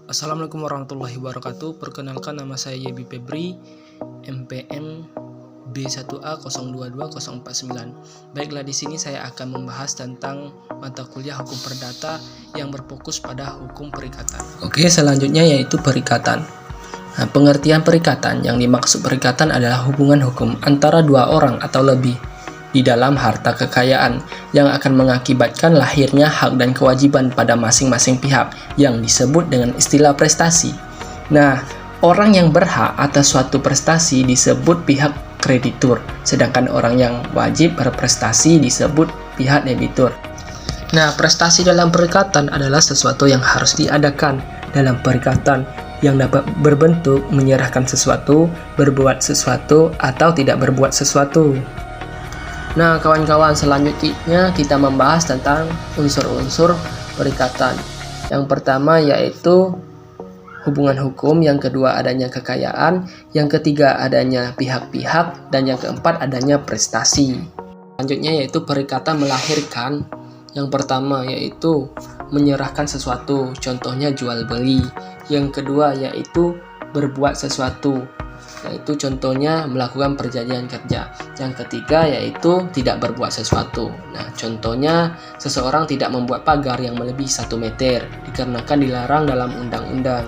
Assalamualaikum warahmatullahi wabarakatuh. Perkenalkan, nama saya Yebi Febri, MPM B1A022049. Baiklah, di sini saya akan membahas tentang mata kuliah hukum perdata yang berfokus pada hukum perikatan. Oke, selanjutnya yaitu perikatan. Nah, pengertian perikatan, yang dimaksud perikatan adalah hubungan hukum antara dua orang atau lebih di dalam harta kekayaan yang akan mengakibatkan lahirnya hak dan kewajiban pada masing-masing pihak yang disebut dengan istilah prestasi. Nah, orang yang berhak atas suatu prestasi disebut pihak kreditur, sedangkan orang yang wajib berprestasi disebut pihak debitur. Nah, prestasi dalam perikatan adalah sesuatu yang harus diadakan dalam perikatan yang dapat berbentuk menyerahkan sesuatu, berbuat sesuatu, atau tidak berbuat sesuatu. Nah, kawan-kawan, selanjutnya kita membahas tentang unsur-unsur perikatan. Yang pertama yaitu hubungan hukum, yang kedua adanya kekayaan, yang ketiga adanya pihak-pihak, dan yang keempat adanya prestasi. Selanjutnya yaitu perikatan melahirkan. Yang pertama yaitu menyerahkan sesuatu, contohnya jual beli. Yang kedua yaitu berbuat sesuatu, yaitu contohnya melakukan perjanjian kerja. Yang ketiga yaitu tidak berbuat sesuatu. Nah, contohnya seseorang tidak membuat pagar yang melebihi 1 meter dikarenakan dilarang dalam undang-undang.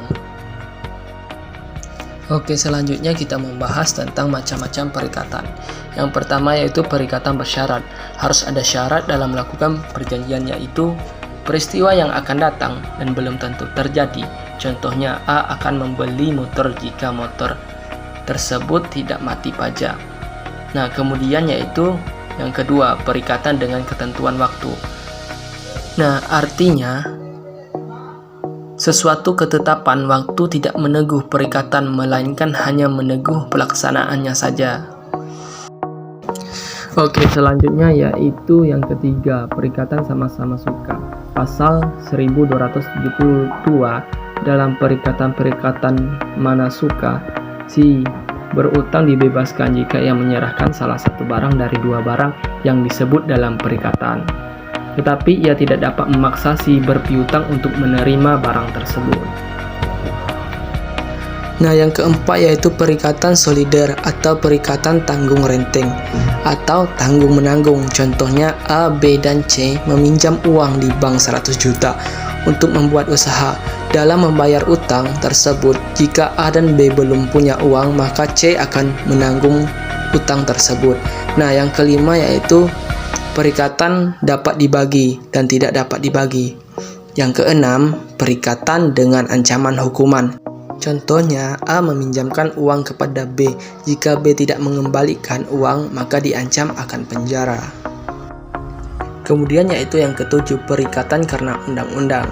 Oke, selanjutnya kita membahas tentang macam-macam perikatan. Yang pertama yaitu perikatan bersyarat. Harus ada syarat dalam melakukan perjanjian, yaitu peristiwa yang akan datang dan belum tentu terjadi. Contohnya, A akan membeli motor jika motor tersebut tidak mati pajak. Nah, kemudian yaitu yang kedua, perikatan dengan ketentuan waktu. Nah, artinya sesuatu ketetapan waktu tidak meneguh perikatan, melainkan hanya meneguh pelaksanaannya saja. Oke, selanjutnya yaitu yang ketiga, perikatan sama-sama suka. Pasal 1272 dalam perikatan mana suka, si berutang dibebaskan jika ia menyerahkan salah satu barang dari dua barang yang disebut dalam perikatan, tetapi ia tidak dapat memaksa si berpiutang untuk menerima barang tersebut. Nah, yang keempat yaitu perikatan solider atau perikatan tanggung renteng atau tanggung menanggung. Contohnya, A, B, dan C meminjam uang di bank 100 juta untuk membuat usaha. Dalam membayar utang tersebut, jika A dan B belum punya uang, maka C akan menanggung utang tersebut. Nah, yang kelima yaitu perikatan dapat dibagi dan tidak dapat dibagi. Yang keenam, perikatan dengan ancaman hukuman. Contohnya, A meminjamkan uang kepada B. Jika B tidak mengembalikan uang, maka diancam akan penjara. Kemudian yaitu yang ketujuh, perikatan karena undang-undang.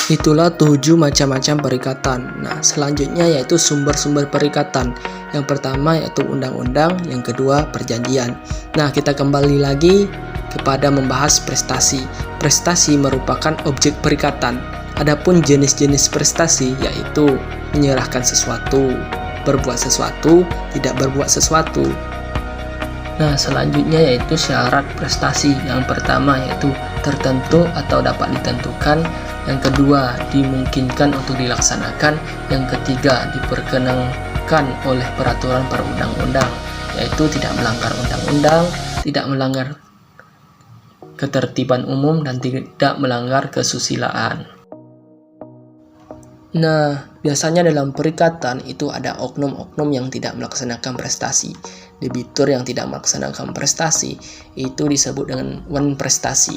Itulah 7 macam-macam perikatan. Nah, selanjutnya yaitu sumber-sumber perikatan. Yang pertama yaitu undang-undang, yang kedua perjanjian. Nah, kita kembali lagi kepada membahas prestasi. Prestasi merupakan objek perikatan. Adapun jenis-jenis prestasi yaitu menyerahkan sesuatu, berbuat sesuatu, tidak berbuat sesuatu. Nah, selanjutnya yaitu syarat prestasi. Yang pertama yaitu tertentu atau dapat ditentukan. Yang kedua, dimungkinkan untuk dilaksanakan. Yang ketiga, diperkenankan oleh peraturan perundang-undang, yaitu tidak melanggar undang-undang, tidak melanggar ketertiban umum, dan tidak melanggar kesusilaan. Nah, biasanya dalam perikatan itu ada oknum-oknum yang tidak melaksanakan prestasi. Debitur yang tidak melaksanakan prestasi itu disebut dengan wan prestasi.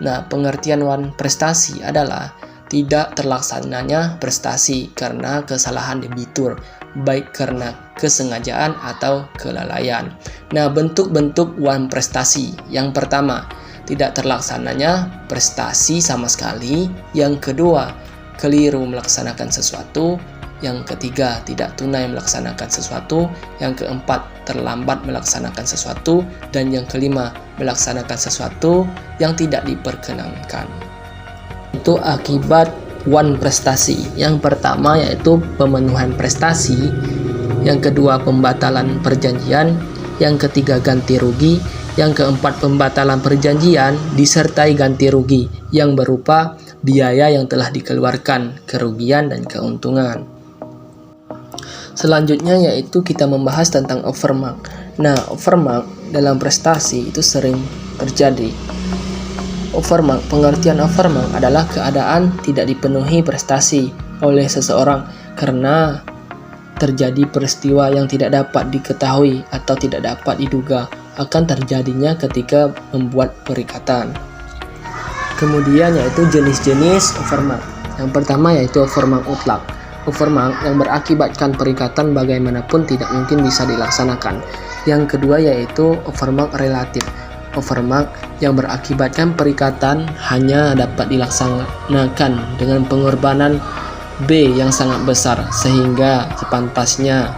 Nah, pengertian wan prestasi adalah tidak terlaksananya prestasi karena kesalahan debitur, baik karena kesengajaan atau kelalaian. Nah, bentuk-bentuk wan prestasi. Yang pertama, tidak terlaksananya prestasi sama sekali. Yang kedua, keliru melaksanakan sesuatu. Yang ketiga, tidak tunai melaksanakan sesuatu. Yang keempat, terlambat melaksanakan sesuatu. Dan yang kelima, melaksanakan sesuatu yang tidak diperkenankan. Itu akibat wan prestasi. Yang pertama yaitu pemenuhan prestasi. Yang kedua, pembatalan perjanjian. Yang ketiga, ganti rugi. Yang keempat, pembatalan perjanjian disertai ganti rugi yang berupa biaya yang telah dikeluarkan, kerugian dan keuntungan. Selanjutnya yaitu kita membahas tentang overmark. Nah, overmark dalam prestasi itu sering terjadi. Overmark, pengertian overmark adalah keadaan tidak dipenuhi prestasi oleh seseorang karena terjadi peristiwa yang tidak dapat diketahui atau tidak dapat diduga akan terjadinya ketika membuat perikatan. Kemudian yaitu jenis-jenis overmark. Yang pertama yaitu overmark mutlak. Overmark yang berakibatkan perikatan bagaimanapun tidak mungkin bisa dilaksanakan. Yang kedua yaitu overmark relatif. Overmark yang berakibatkan perikatan hanya dapat dilaksanakan dengan pengorbanan B yang sangat besar sehingga sepantasnya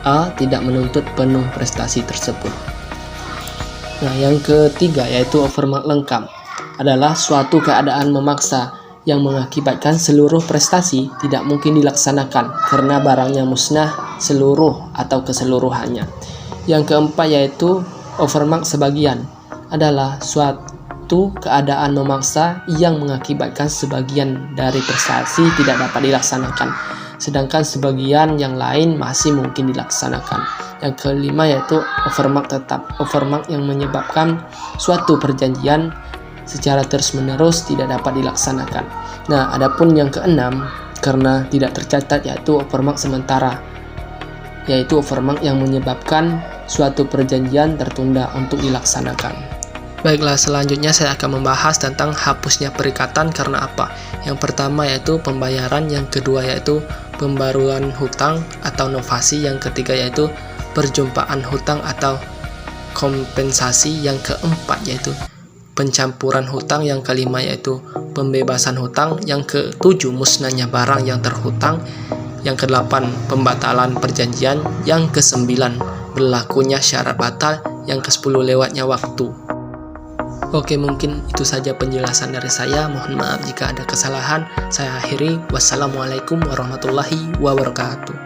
A tidak menuntut penuh prestasi tersebut. Nah, yang ketiga yaitu overmark lengkap adalah suatu keadaan memaksa yang mengakibatkan seluruh prestasi tidak mungkin dilaksanakan karena barangnya musnah seluruh atau keseluruhannya. Yang keempat yaitu overmark sebagian adalah suatu keadaan memaksa yang mengakibatkan sebagian dari prestasi tidak dapat dilaksanakan, sedangkan sebagian yang lain masih mungkin dilaksanakan. Yang kelima yaitu overmark tetap. Overmark yang menyebabkan suatu perjanjian secara terus-menerus tidak dapat dilaksanakan. Nah, adapun yang keenam karena tidak tercatat yaitu overmark sementara, yaitu overmark yang menyebabkan suatu perjanjian tertunda untuk dilaksanakan. Baiklah, selanjutnya saya akan membahas tentang hapusnya perikatan karena apa. Yang pertama yaitu pembayaran, yang kedua yaitu pembaruan hutang atau novasi, yang ketiga yaitu perjumpaan hutang atau kompensasi, yang keempat yaitu pencampuran hutang, yang kelima yaitu pembebasan hutang, yang ketujuh musnahnya barang yang terhutang, yang kedelapan pembatalan perjanjian, yang kesembilan berlakunya syarat batal, yang kesepuluh lewatnya waktu. Oke, mungkin itu saja penjelasan dari saya. Mohon maaf jika ada kesalahan. Saya akhiri. Wassalamualaikum warahmatullahi wabarakatuh.